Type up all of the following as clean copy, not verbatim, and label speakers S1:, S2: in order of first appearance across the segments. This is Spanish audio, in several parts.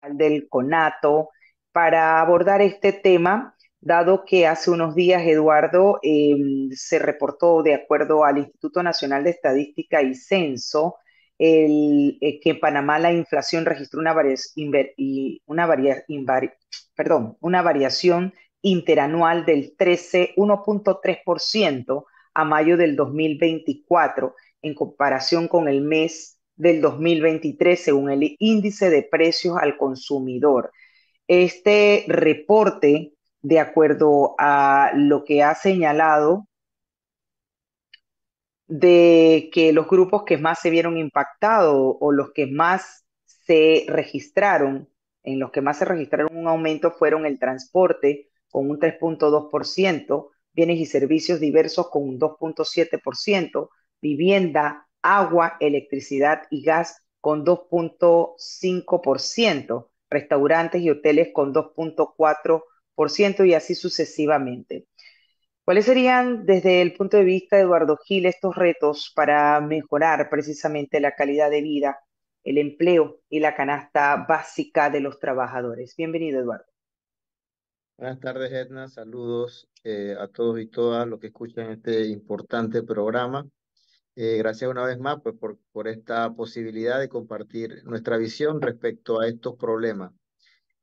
S1: del CONATO para abordar este tema, dado que hace unos días, Eduardo, se reportó, de acuerdo al Instituto Nacional de Estadística y Censo, que en Panamá la inflación registró una variación interanual del 1.3% a mayo del 2024 en comparación con el mes del 2023, según el índice de precios al consumidor. Este reporte, de acuerdo a lo que ha señalado, de que los grupos que más se vieron impactados o los que más se registraron, en los que más se registraron un aumento fueron el transporte con un 3.2%, bienes y servicios diversos con un 2.7%, vivienda, agua, electricidad y gas con 2.5%, restaurantes y hoteles con 2.4% y así sucesivamente. ¿Cuáles serían, desde el punto de vista de Eduardo Gil, estos retos para mejorar precisamente la calidad de vida, el empleo y la canasta básica de los trabajadores? Bienvenido, Eduardo.
S2: Buenas tardes, Edna. Saludos a todos y todas los que escuchan este importante programa. Gracias una vez más pues, por esta posibilidad de compartir nuestra visión respecto a estos problemas.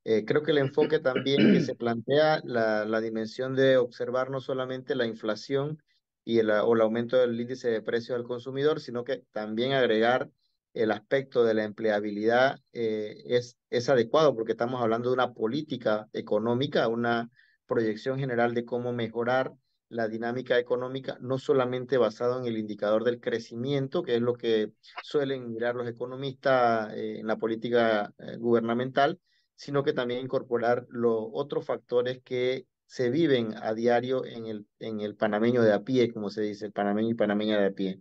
S2: Creo que el enfoque también que se plantea, la dimensión de observar no solamente la inflación o el aumento del índice de precios al consumidor, sino que también agregar el aspecto de la empleabilidad es adecuado porque estamos hablando de una política económica, una proyección general de cómo mejorar la dinámica económica, no solamente basado en el indicador del crecimiento, que es lo que suelen mirar los economistas en la política gubernamental, sino que también incorporar los otros factores que se viven a diario en el panameño de a pie, como se dice, el panameño y panameña de a pie.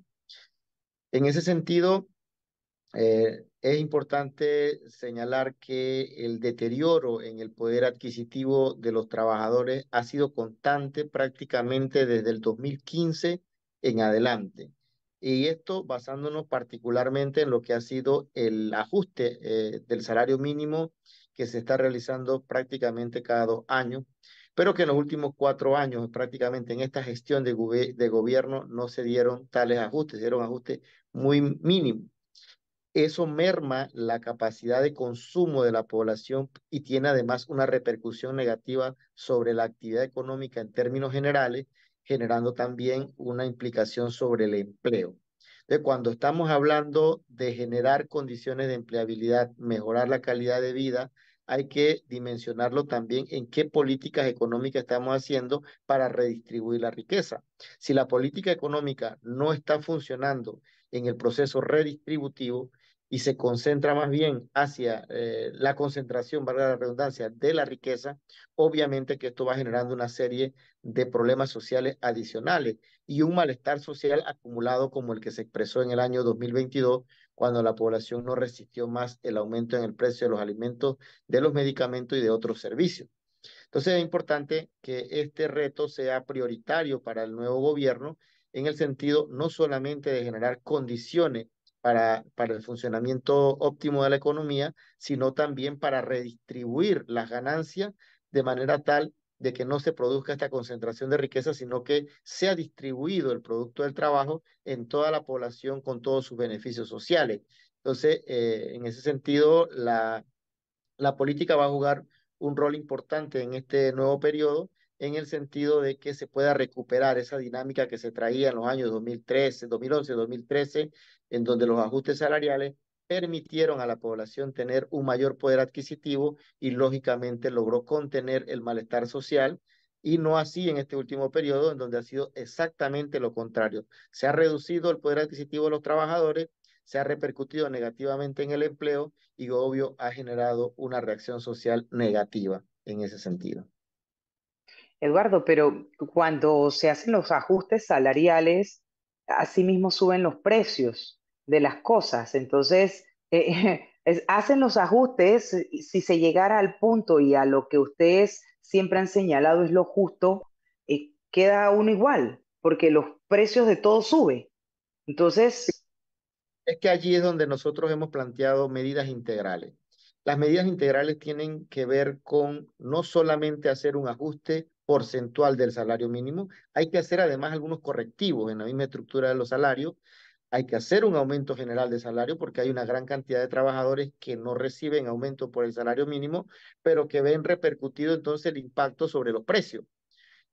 S2: En ese sentido, es importante señalar que el deterioro en el poder adquisitivo de los trabajadores ha sido constante prácticamente desde el 2015 en adelante. Y esto basándonos particularmente en lo que ha sido el ajuste del salario mínimo que se está realizando prácticamente cada 2 años, pero que en los últimos 4 años, prácticamente en esta gestión de gobierno, no se dieron tales ajustes, se dieron ajustes muy mínimos. Eso merma la capacidad de consumo de la población y tiene además una repercusión negativa sobre la actividad económica en términos generales, generando también una implicación sobre el empleo. Entonces, cuando estamos hablando de generar condiciones de empleabilidad, mejorar la calidad de vida, hay que dimensionarlo también en qué políticas económicas estamos haciendo para redistribuir la riqueza. Si la política económica no está funcionando en el proceso redistributivo, y se concentra más bien hacia la concentración, valga la redundancia, de la riqueza, obviamente que esto va generando una serie de problemas sociales adicionales y un malestar social acumulado como el que se expresó en el año 2022, cuando la población no resistió más el aumento en el precio de los alimentos, de los medicamentos y de otros servicios. Entonces es importante que este reto sea prioritario para el nuevo gobierno en el sentido no solamente de generar condiciones para el funcionamiento óptimo de la economía, sino también para redistribuir las ganancias de manera tal de que no se produzca esta concentración de riqueza, sino que sea distribuido el producto del trabajo en toda la población con todos sus beneficios sociales. Entonces, en ese sentido, la política va a jugar un rol importante en este nuevo periodo, en el sentido de que se pueda recuperar esa dinámica que se traía en los años 2013, 2011, 2013, en donde los ajustes salariales permitieron a la población tener un mayor poder adquisitivo y lógicamente logró contener el malestar social, y no así en este último periodo, en donde ha sido exactamente lo contrario. Se ha reducido el poder adquisitivo de los trabajadores, se ha repercutido negativamente en el empleo y obvio ha generado una reacción social negativa en ese sentido.
S1: Eduardo, pero cuando se hacen los ajustes salariales, asimismo suben los precios de las cosas. Entonces, hacen los ajustes, si se llegara al punto y a lo que ustedes siempre han señalado es lo justo, queda uno igual, porque los precios de todo suben. Entonces,
S2: Es que allí es donde nosotros hemos planteado medidas integrales. Las medidas integrales tienen que ver con no solamente hacer un ajuste porcentual del salario mínimo, hay que hacer además algunos correctivos en la misma estructura de los salarios, hay que hacer un aumento general de salario porque hay una gran cantidad de trabajadores que no reciben aumento por el salario mínimo, pero que ven repercutido entonces el impacto sobre los precios.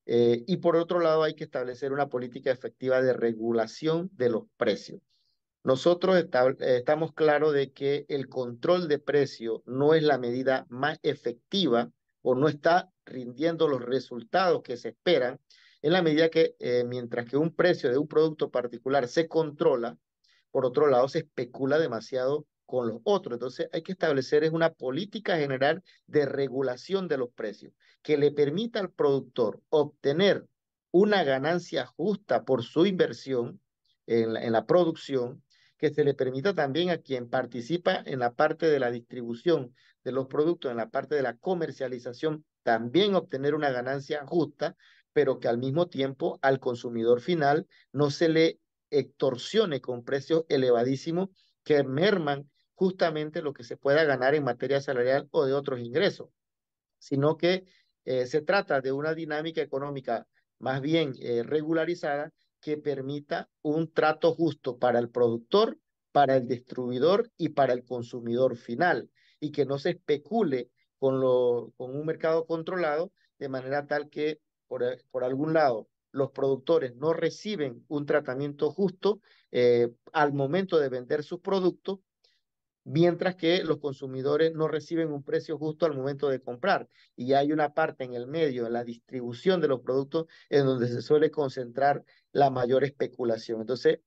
S2: Y por otro lado, hay que establecer una política efectiva de regulación de los precios. Nosotros estamos claros de que el control de precio no es la medida más efectiva o no está rindiendo los resultados que se esperan en la medida que mientras que un precio de un producto particular se controla, por otro lado se especula demasiado con los otros. Entonces hay que establecer es una política general de regulación de los precios que le permita al productor obtener una ganancia justa por su inversión en la producción, que se le permita también a quien participa en la parte de la distribución de los productos, en la parte de la comercialización, también obtener una ganancia justa, pero que al mismo tiempo al consumidor final no se le extorsione con precios elevadísimos que merman justamente lo que se pueda ganar en materia salarial o de otros ingresos, sino que se trata de una dinámica económica más bien regularizada que permita un trato justo para el productor, para el distribuidor y para el consumidor final, y que no se especule con un mercado controlado de manera tal que por algún lado los productores no reciben un tratamiento justo al momento de vender sus productos, mientras que los consumidores no reciben un precio justo al momento de comprar. Y hay una parte en el medio, en la distribución de los productos, en donde se suele concentrar la mayor especulación. Entonces,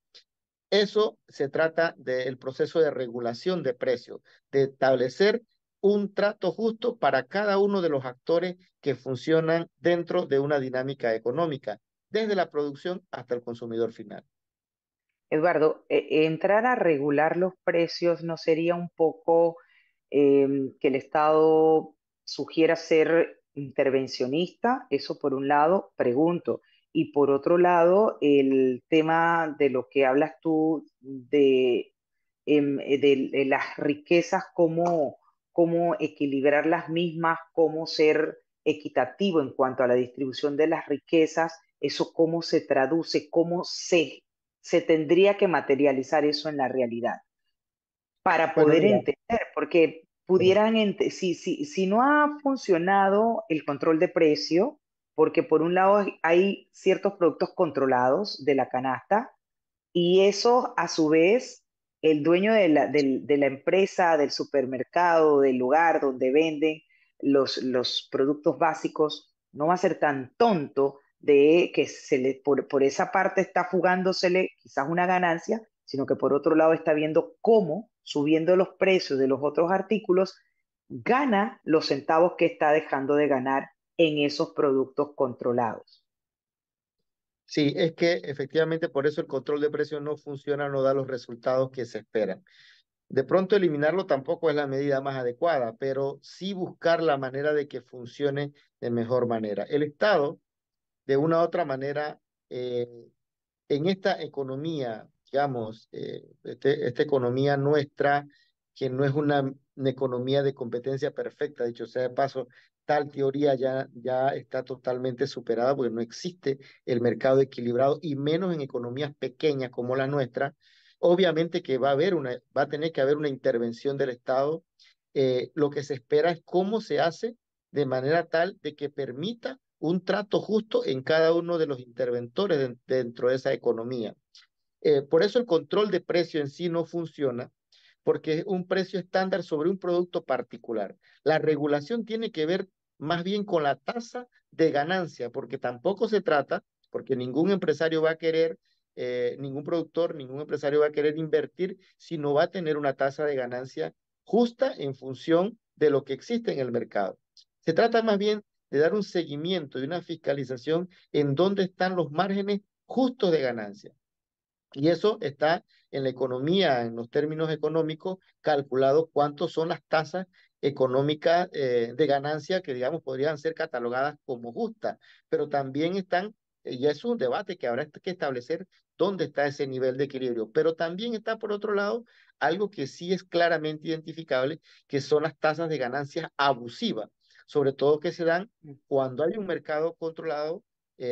S2: eso se trata del proceso de regulación de precios, de establecer un trato justo para cada uno de los actores que funcionan dentro de una dinámica económica, desde la producción hasta el consumidor final.
S1: Eduardo, entrar a regular los precios no sería un poco que el Estado sugiera ser intervencionista, eso por un lado, pregunto. Y por otro lado, el tema de lo que hablas tú de las riquezas, cómo equilibrar las mismas, cómo ser equitativo en cuanto a la distribución de las riquezas, eso cómo se traduce, se tendría que materializar eso en la realidad para
S2: Bueno,
S1: poder
S2: mira,
S1: entender, porque si no ha funcionado el control de precio, porque por un lado hay ciertos productos controlados de la canasta, y eso, a su vez, el dueño de la empresa, del supermercado, del lugar donde venden los productos básicos, no va a ser tan tonto de que por esa parte está fugándosele quizás una ganancia, sino que por otro lado está viendo cómo, subiendo los precios de los otros artículos, gana los centavos que está dejando de ganar en esos productos controlados.
S2: sí, es que efectivamente por eso el control de precios no funciona, no da los resultados que se esperan. De pronto eliminarlo tampoco es la medida más adecuada, pero sí buscar la manera de que funcione de mejor manera. El Estado, de una u otra manera, eh, en esta economía, digamos, esta economía nuestra, que no es una economía de competencia perfecta, dicho sea de paso, tal teoría ya está totalmente superada porque no existe el mercado equilibrado y menos en economías pequeñas como la nuestra. Obviamente que va a tener que haber una intervención del Estado. Lo que se espera es cómo se hace de manera tal de que permita un trato justo en cada uno de los interventores dentro de esa economía. Por eso el control de precio en sí no funciona, porque es un precio estándar sobre un producto particular. La regulación tiene que ver más bien con la tasa de ganancia, porque tampoco se trata, porque ningún empresario va a querer, ningún productor, ningún empresario va a querer invertir si no va a tener una tasa de ganancia justa en función de lo que existe en el mercado. Se trata más bien de dar un seguimiento y una fiscalización en dónde están los márgenes justos de ganancia. Y eso está en la economía, en los términos económicos, calculado cuántos son las tasas económicas de ganancia que, digamos, podrían ser catalogadas como justas, pero también están, y es un debate que habrá que establecer dónde está ese nivel de equilibrio, pero también está, por otro lado, algo que sí es claramente identificable, que son las tasas de ganancias abusivas, sobre todo que se dan cuando hay un mercado controlado,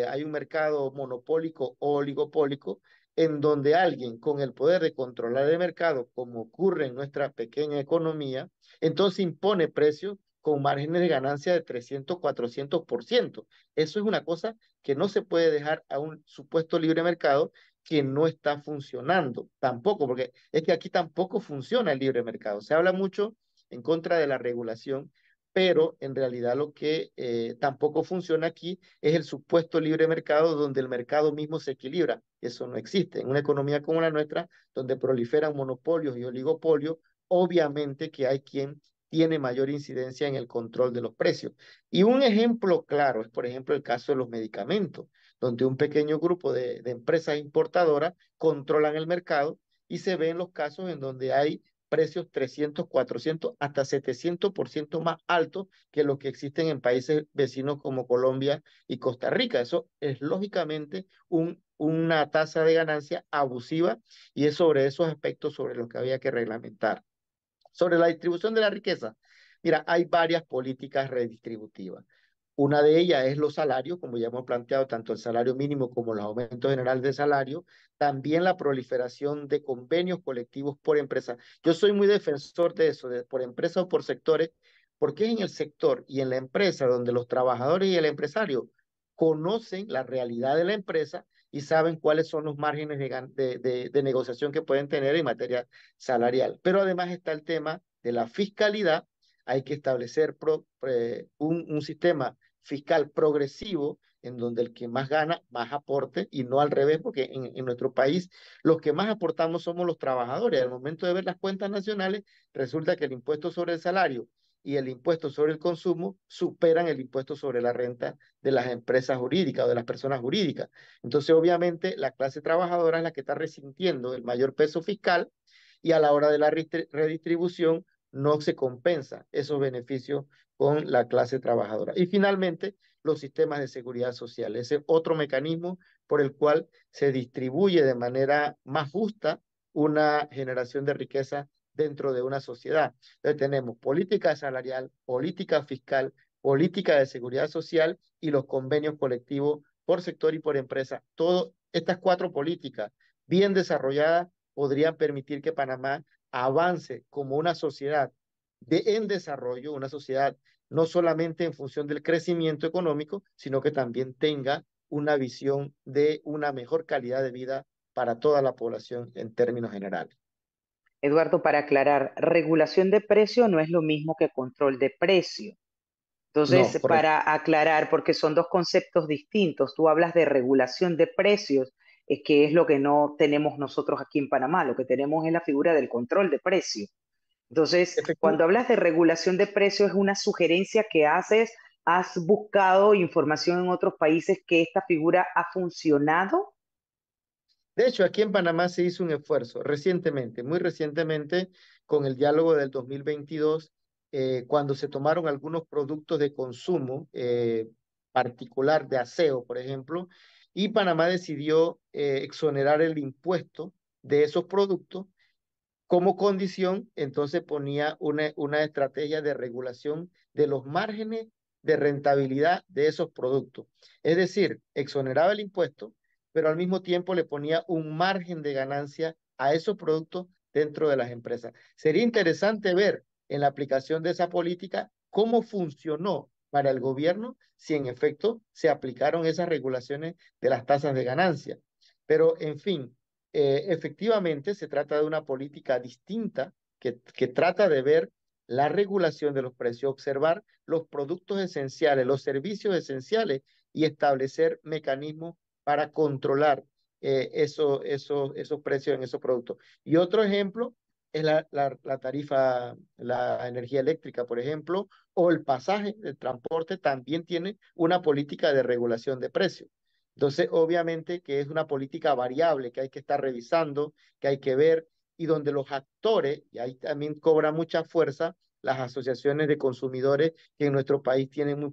S2: hay un mercado monopólico o oligopólico, en donde alguien con el poder de controlar el mercado, como ocurre en nuestra pequeña economía, entonces impone precios con márgenes de ganancia de 300, 400%. Eso es una cosa que no se puede dejar a un supuesto libre mercado que no está funcionando tampoco, porque es que aquí tampoco funciona el libre mercado. Se habla mucho en contra de la regulación, pero en realidad lo que tampoco funciona aquí es el supuesto libre mercado donde el mercado mismo se equilibra. Eso no existe. En una economía como la nuestra, donde proliferan monopolios y oligopolios, obviamente que hay quien tiene mayor incidencia en el control de los precios. Y un ejemplo claro es, por ejemplo, el caso de los medicamentos, donde un pequeño grupo de empresas importadoras controlan el mercado y se ven los casos en donde hay precios 300, 400, hasta 700% más altos que los que existen en países vecinos como Colombia y Costa Rica. Eso es lógicamente una tasa de ganancia abusiva y es sobre esos aspectos sobre los que había que reglamentar. Sobre la distribución de la riqueza, mira, hay varias políticas redistributivas. Una de ellas es los salarios, como ya hemos planteado, tanto el salario mínimo como los aumentos generales de salario. También la proliferación de convenios colectivos por empresa. Yo soy muy defensor de eso, de por empresa o por sectores, porque es en el sector y en la empresa donde los trabajadores y el empresario conocen la realidad de la empresa y saben cuáles son los márgenes de negociación que pueden tener en materia salarial. Pero además está el tema de la fiscalidad. Hay que establecer un sistema fiscal progresivo en donde el que más gana, más aporte y no al revés, porque en nuestro país los que más aportamos somos los trabajadores. Al momento de ver las cuentas nacionales, resulta que el impuesto sobre el salario y el impuesto sobre el consumo superan el impuesto sobre la renta de las empresas jurídicas o de las personas jurídicas. Entonces, obviamente, la clase trabajadora es la que está resintiendo el mayor peso fiscal y a la hora de la redistribución no se compensa esos beneficios con la clase trabajadora. Y finalmente, los sistemas de seguridad social, ese otro mecanismo por el cual se distribuye de manera más justa una generación de riqueza dentro de una sociedad. Entonces tenemos política salarial, política fiscal, política de seguridad social y los convenios colectivos por sector y por empresa. Todas estas cuatro políticas bien desarrolladas podrían permitir que Panamá avance como una sociedad en desarrollo, una sociedad no solamente en función del crecimiento económico, sino que también tenga una visión de una mejor calidad de vida para toda la población en términos generales.
S1: Eduardo, para aclarar, regulación de precio no es lo mismo que control de precio.
S2: No,
S1: Entonces,
S2: correcto.
S1: para aclarar, porque son dos conceptos distintos, tú hablas de regulación de precios, es que es lo que no tenemos nosotros aquí en Panamá, lo que tenemos es la figura del control de precio. Entonces,
S2: Efectivamente.
S1: cuando hablas de regulación de precios, es una sugerencia que haces, has buscado información en otros países que esta figura ha funcionado.
S2: De hecho, aquí en Panamá se hizo un esfuerzo recientemente, muy recientemente, con el diálogo del 2022, cuando se tomaron algunos productos de consumo particular de aseo, por ejemplo, y Panamá decidió exonerar el impuesto de esos productos como condición, entonces ponía una estrategia de regulación de los márgenes de rentabilidad de esos productos. Es decir, exoneraba el impuesto, pero al mismo tiempo le ponía un margen de ganancia a esos productos dentro de las empresas. Sería interesante ver en la aplicación de esa política cómo funcionó para el gobierno si en efecto se aplicaron esas regulaciones de las tasas de ganancia. Pero, en fin, efectivamente se trata de una política distinta que trata de ver la regulación de los precios, observar los productos esenciales, los servicios esenciales y establecer mecanismos para controlar esos precios en esos productos. Y otro ejemplo es la tarifa, la energía eléctrica, por ejemplo, o el pasaje de transporte también tiene una política de regulación de precios. Entonces, obviamente que es una política variable que hay que estar revisando, que hay que ver, y donde los actores, y ahí también cobra mucha fuerza, las asociaciones de consumidores, que en nuestro país tienen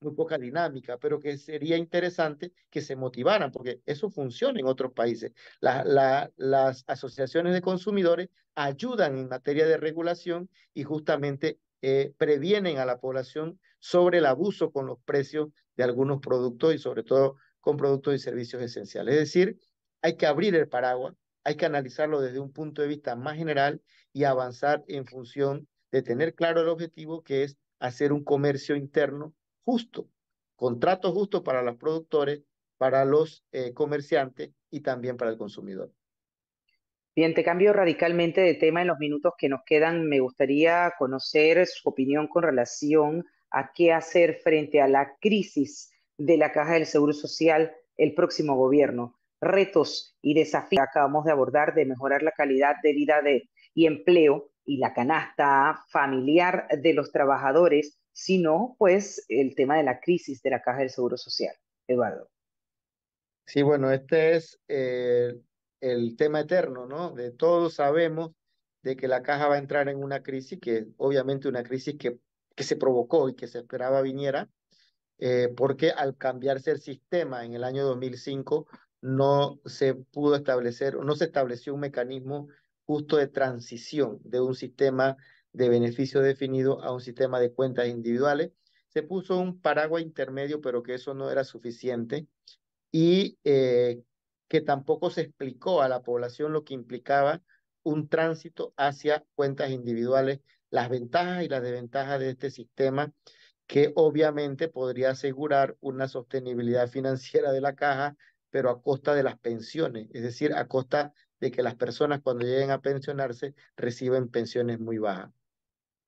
S2: muy poca dinámica, pero que sería interesante que se motivaran, porque eso funciona en otros países. Las asociaciones de consumidores ayudan en materia de regulación y justamente previenen a la población sobre el abuso con los precios de algunos productos y sobre todo con productos y servicios esenciales. Es decir, hay que abrir el paraguas, hay que analizarlo desde un punto de vista más general y avanzar en función de tener claro el objetivo, que es hacer un comercio interno justo, contratos justos para los productores, para los comerciantes y también para el consumidor.
S1: Bien, te cambio radicalmente de tema en los minutos que nos quedan. Me gustaría conocer su opinión con relación a qué hacer frente a la crisis de la Caja del Seguro Social el próximo gobierno. Retos y desafíos que acabamos de abordar de mejorar la calidad de vida y empleo y la canasta familiar de los trabajadores, sino pues el tema de la crisis de la Caja del Seguro Social. Eduardo.
S2: Sí, bueno, este es el tema eterno, ¿no? De todos sabemos de que la caja va a entrar en una crisis, que obviamente una crisis que se provocó y que se esperaba viniera, porque al cambiarse el sistema en el año 2005 no se pudo establecer, no se estableció un mecanismo justo de transición de un sistema de beneficio definido a un sistema de cuentas individuales. Se puso un paraguas intermedio, pero que eso no era suficiente y que tampoco se explicó a la población lo que implicaba un tránsito hacia cuentas individuales, las ventajas y las desventajas de este sistema que obviamente podría asegurar una sostenibilidad financiera de la caja, pero a costa de las pensiones, es decir, a costa de que las personas cuando lleguen a pensionarse reciben pensiones muy bajas.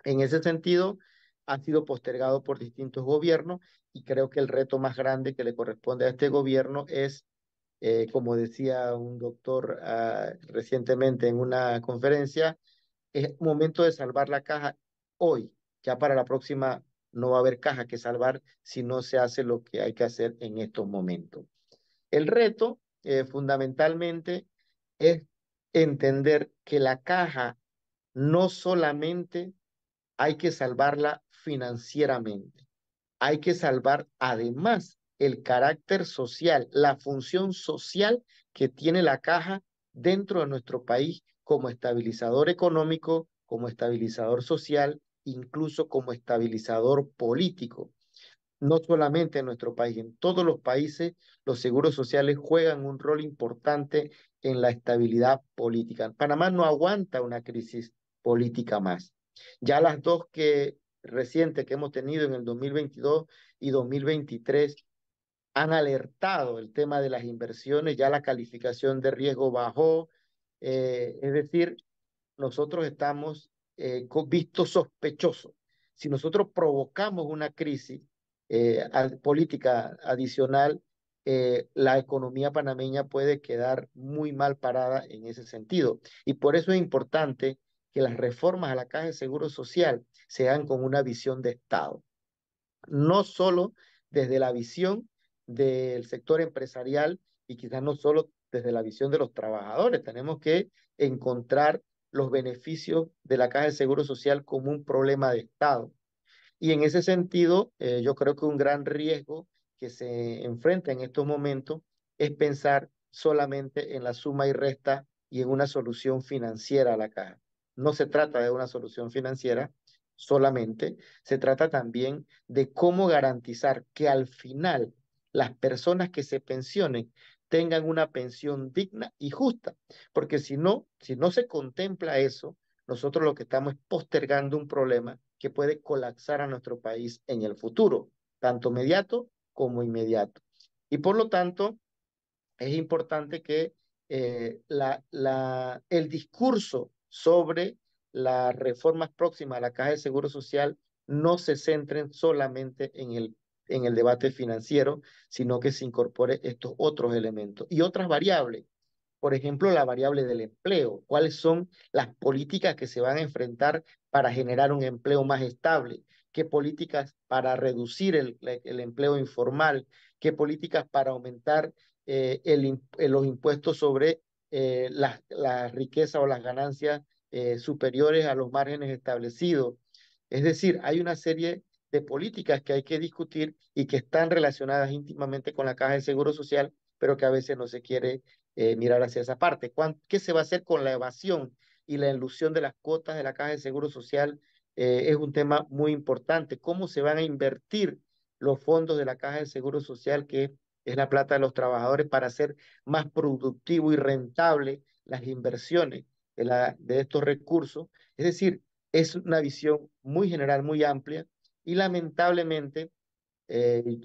S2: En ese sentido, ha sido postergado por distintos gobiernos y creo que el reto más grande que le corresponde a este gobierno es, como decía un doctor recientemente en una conferencia, es momento de salvar la caja hoy. Ya para la próxima no va a haber caja que salvar si no se hace lo que hay que hacer en estos momentos. El reto, fundamentalmente, es entender que la caja no solamente hay que salvarla financieramente, hay que salvar además el carácter social, la función social que tiene la caja dentro de nuestro país como estabilizador económico, como estabilizador social, incluso como estabilizador político. No solamente en nuestro país, en todos los países los seguros sociales juegan un rol importante en la estabilidad política. Panamá no aguanta una crisis política más. Ya las dos que recientes que hemos tenido en el 2022 y 2023 han alertado el tema de las inversiones, ya la calificación de riesgo bajó, es decir, nosotros estamos vistos sospechosos. Si nosotros provocamos una crisis política adicional, la economía panameña puede quedar muy mal parada en ese sentido. Y por eso es importante que las reformas a la Caja de Seguro Social se hagan con una visión de Estado, no solo desde la visión del sector empresarial y quizás no solo desde la visión de los trabajadores. Tenemos que encontrar los beneficios de la Caja de Seguro Social como un problema de Estado. Y en ese sentido, yo creo que un gran riesgo que se enfrenta en estos momentos es pensar solamente en la suma y resta y en una solución financiera a la caja. No se trata de una solución financiera solamente, se trata también de cómo garantizar que al final las personas que se pensionen tengan una pensión digna y justa, porque si no se contempla eso, nosotros lo que estamos es postergando un problema que puede colapsar a nuestro país en el futuro, tanto mediato como inmediato. Y por lo tanto, es importante que el discurso sobre las reformas próximas a la Caja de Seguro Social no se centren solamente en el debate financiero, sino que se incorpore estos otros elementos y otras variables. Por ejemplo, la variable del empleo. ¿Cuáles son las políticas que se van a enfrentar para generar un empleo más estable? ¿Qué políticas para reducir el empleo informal? ¿Qué políticas para aumentar los impuestos sobre la riqueza o las ganancias superiores a los márgenes establecidos? Es decir, hay una serie de políticas que hay que discutir y que están relacionadas íntimamente con la Caja de Seguro Social, pero que a veces no se quiere mirar hacia esa parte. ¿Qué se va a hacer con la evasión y la ilusión de las cuotas de la Caja de Seguro Social? Es un tema muy importante. ¿Cómo se van a invertir los fondos de la Caja de Seguro Social, que es la plata de los trabajadores, para hacer más productivo y rentable las inversiones de estos recursos? Es decir, es una visión muy general, muy amplia, y lamentablemente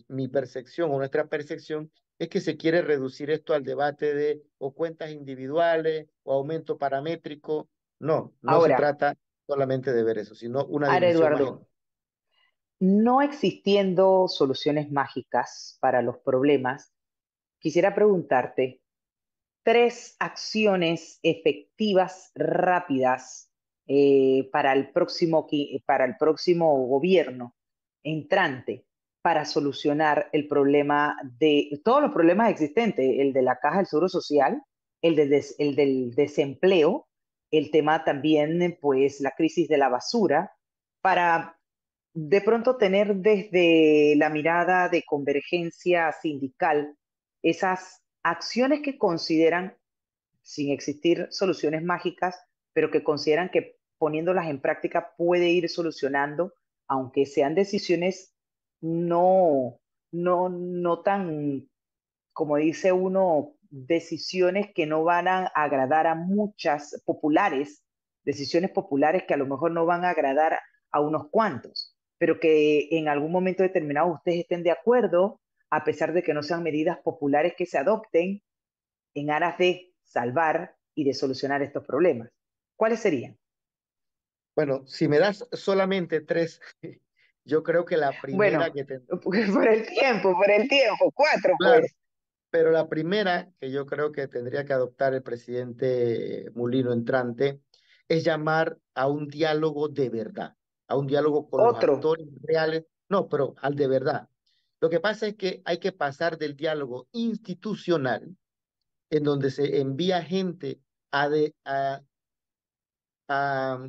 S2: mi percepción o nuestra percepción es que se quiere reducir esto al debate de o cuentas individuales o aumento paramétrico. No, no se
S1: Ahora,
S2: trata solamente de ver eso, sino una
S1: ahora
S2: dimensión más general.
S1: Eduardo, no existiendo soluciones mágicas para los problemas, quisiera preguntarte tres acciones efectivas, rápidas, para el próximo gobierno entrante para solucionar el problema de todos los problemas existentes, el de la caja del Seguro Social, el del desempleo, el tema también, pues, la crisis de la basura, para de pronto tener desde la mirada de convergencia sindical esas acciones que consideran, sin existir soluciones mágicas, pero que consideran que poniéndolas en práctica puede ir solucionando, aunque sean decisiones no, no tan, como dice uno, decisiones que no van a agradar a muchas populares, decisiones populares que a lo mejor no van a agradar a unos cuantos, pero que en algún momento determinado ustedes estén de acuerdo, a pesar de que no sean medidas populares que se adopten en aras de salvar y de solucionar estos problemas. ¿Cuáles serían?
S2: Bueno, si me das solamente tres, yo creo que la primera
S1: Bueno,
S2: que te...
S1: por el tiempo, cuatro
S2: Claro,
S1: pues.
S2: pero la primera que yo creo que tendría que adoptar el presidente Mulino entrante es llamar a un diálogo de verdad, a un diálogo con los
S1: Otro,
S2: actores reales, no, pero al de verdad. Lo que pasa es que hay que pasar del diálogo institucional, en donde se envía gente a, a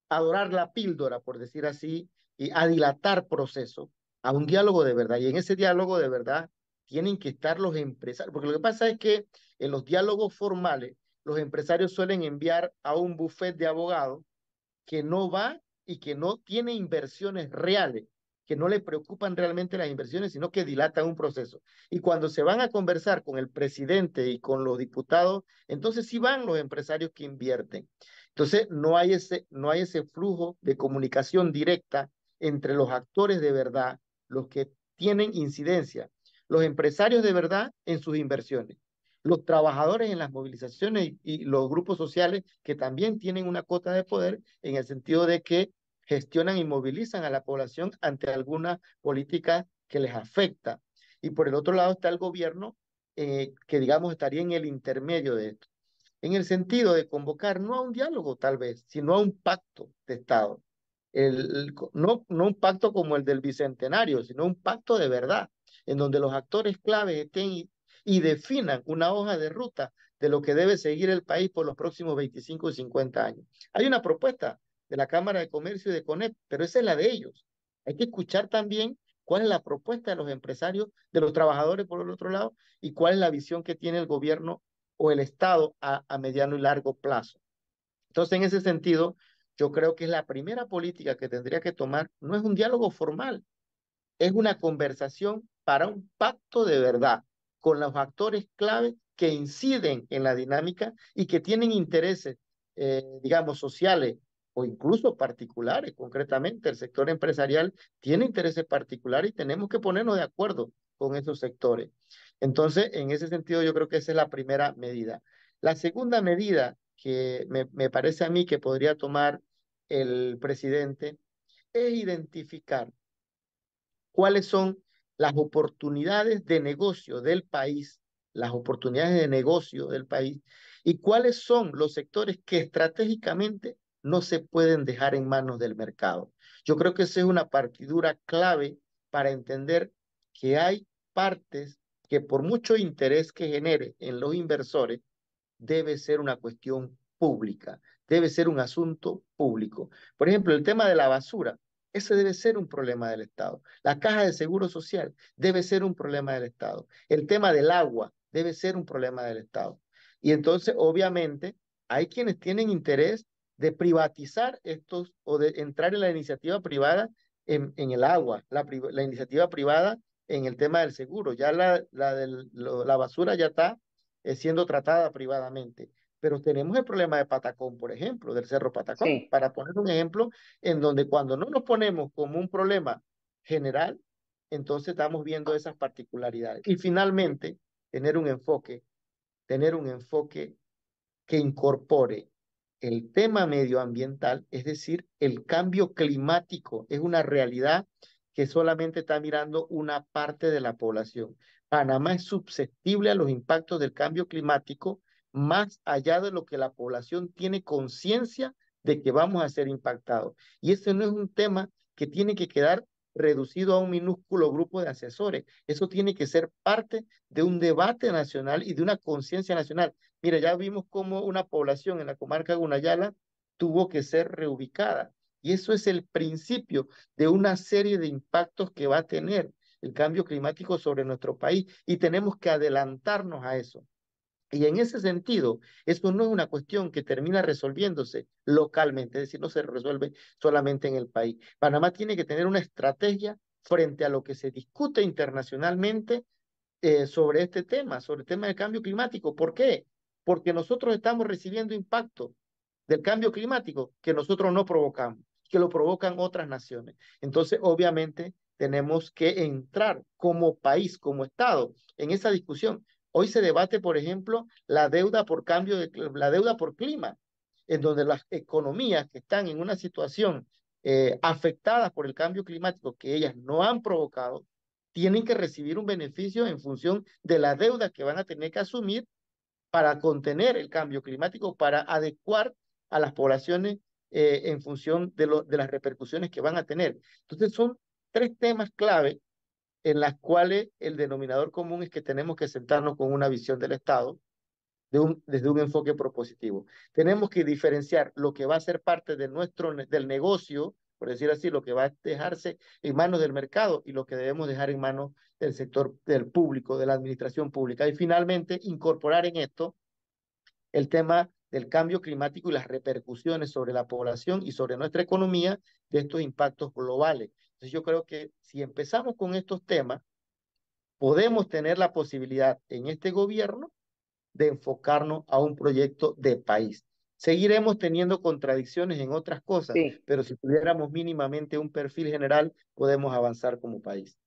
S2: adorar la píldora, por decir así, y a dilatar procesos, a un diálogo de verdad. Y en ese diálogo de verdad tienen que estar los empresarios, porque lo que pasa es que en los diálogos formales, los empresarios suelen enviar a un buffet de abogados que no va y que no tiene inversiones reales, que no le preocupan realmente las inversiones, sino que dilatan un proceso. Y cuando se van a conversar con el presidente y con los diputados, entonces sí van los empresarios que invierten. Entonces no hay ese flujo de comunicación directa entre los actores de verdad, los que tienen incidencia, los empresarios de verdad en sus inversiones, los trabajadores en las movilizaciones y los grupos sociales que también tienen una cuota de poder en el sentido de que gestionan y movilizan a la población ante alguna política que les afecta. Y por el otro lado está el gobierno, que digamos estaría en el intermedio de esto, en el sentido de convocar no a un diálogo tal vez, sino a un pacto de Estado. No un pacto como el del Bicentenario, sino un pacto de verdad, en donde los actores claves estén y definan una hoja de ruta de lo que debe seguir el país por los próximos 25 y 50 años. Hay una propuesta de la Cámara de Comercio y de CONEP, pero esa es la de ellos. Hay que escuchar también cuál es la propuesta de los empresarios, de los trabajadores por el otro lado, y cuál es la visión que tiene el gobierno o el Estado a mediano y largo plazo. Entonces, en ese sentido, yo creo que es la primera política que tendría que tomar, no es un diálogo formal, es una conversación para un pacto de verdad con los actores clave que inciden en la dinámica y que tienen intereses, digamos, sociales o incluso particulares. Concretamente, el sector empresarial tiene intereses particulares y tenemos que ponernos de acuerdo con esos sectores. Entonces, en ese sentido, yo creo que esa es la primera medida. La segunda medida que me parece a mí que podría tomar el presidente es identificar cuáles son las oportunidades de negocio del país, las oportunidades de negocio del país y cuáles son los sectores que estratégicamente no se pueden dejar en manos del mercado. Yo creo que esa es una partidura clave para entender que hay partes que por mucho interés que genere en los inversores, debe ser una cuestión pública, debe ser un asunto público. Por ejemplo, el tema de la basura. Ese debe ser un problema del Estado. La caja de seguro social debe ser un problema del Estado. El tema del agua debe ser un problema del Estado. Y entonces, obviamente, hay quienes tienen interés de privatizar estos o de entrar en la iniciativa privada en el agua, la iniciativa privada en el tema del seguro. Ya la basura ya está siendo tratada privadamente. Pero tenemos el problema de Patacón, por ejemplo, del Cerro Patacón,
S1: Sí,
S2: para poner un ejemplo en donde cuando no nos ponemos como un problema general, entonces estamos viendo esas particularidades. Y finalmente, tener un enfoque, tener un enfoque que incorpore el tema medioambiental, es decir, el cambio climático es una realidad que solamente está mirando una parte de la población. Panamá es susceptible a los impactos del cambio climático más allá de lo que la población tiene conciencia de que vamos a ser impactados. Y ese no es un tema que tiene que quedar reducido a un minúsculo grupo de asesores. Eso tiene que ser parte de un debate nacional y de una conciencia nacional. Mira, ya vimos cómo una población en la comarca de Gunayala tuvo que ser reubicada. Y eso es el principio de una serie de impactos que va a tener el cambio climático sobre nuestro país y tenemos que adelantarnos a eso. Y en ese sentido, esto no es una cuestión que termina resolviéndose localmente, es decir, no se resuelve solamente en el país. Panamá tiene que tener una estrategia frente a lo que se discute internacionalmente sobre este tema, sobre el tema del cambio climático. ¿Por qué? Porque nosotros estamos recibiendo impacto del cambio climático que nosotros no provocamos, que lo provocan otras naciones. Entonces, obviamente, tenemos que entrar como país, como Estado, en esa discusión. Hoy se debate, por ejemplo, la deuda por la deuda por clima, en donde las economías que están en una situación afectadas por el cambio climático que ellas no han provocado, tienen que recibir un beneficio en función de la deuda que van a tener que asumir para contener el cambio climático, para adecuar a las poblaciones en función de las repercusiones que van a tener. Entonces son tres temas clave en las cuales el denominador común es que tenemos que sentarnos con una visión del Estado desde un enfoque propositivo. Tenemos que diferenciar lo que va a ser parte de del negocio, por decir así, lo que va a dejarse en manos del mercado y lo que debemos dejar en manos del sector del público, de la administración pública. Y finalmente, incorporar en esto el tema del cambio climático y las repercusiones sobre la población y sobre nuestra economía de estos impactos globales. Entonces yo creo que si empezamos con estos temas, podemos tener la posibilidad en este gobierno de enfocarnos a un proyecto de país. Seguiremos teniendo contradicciones en otras cosas,
S1: sí.
S2: pero si tuviéramos mínimamente un perfil general, podemos avanzar como país.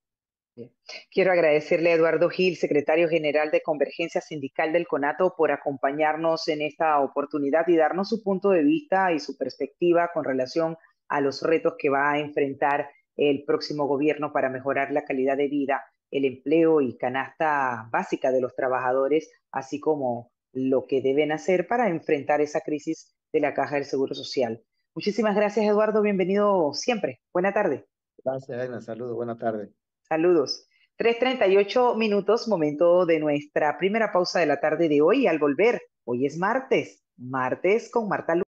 S1: Bien. Quiero agradecerle a Eduardo Gil, secretario general de Convergencia Sindical del CONATO, por acompañarnos en esta oportunidad y darnos su punto de vista y su perspectiva con relación a los retos que va a enfrentar el próximo gobierno para mejorar la calidad de vida, el empleo y canasta básica de los trabajadores, así como lo que deben hacer para enfrentar esa crisis de la Caja del Seguro Social. Muchísimas gracias, Eduardo. Bienvenido siempre. Buena tarde.
S2: Gracias, Aina. Saludos. Buenas tardes.
S1: Saludos. 3:38 minutos, momento de nuestra primera pausa de la tarde de hoy. Al volver, hoy es martes, martes con Marta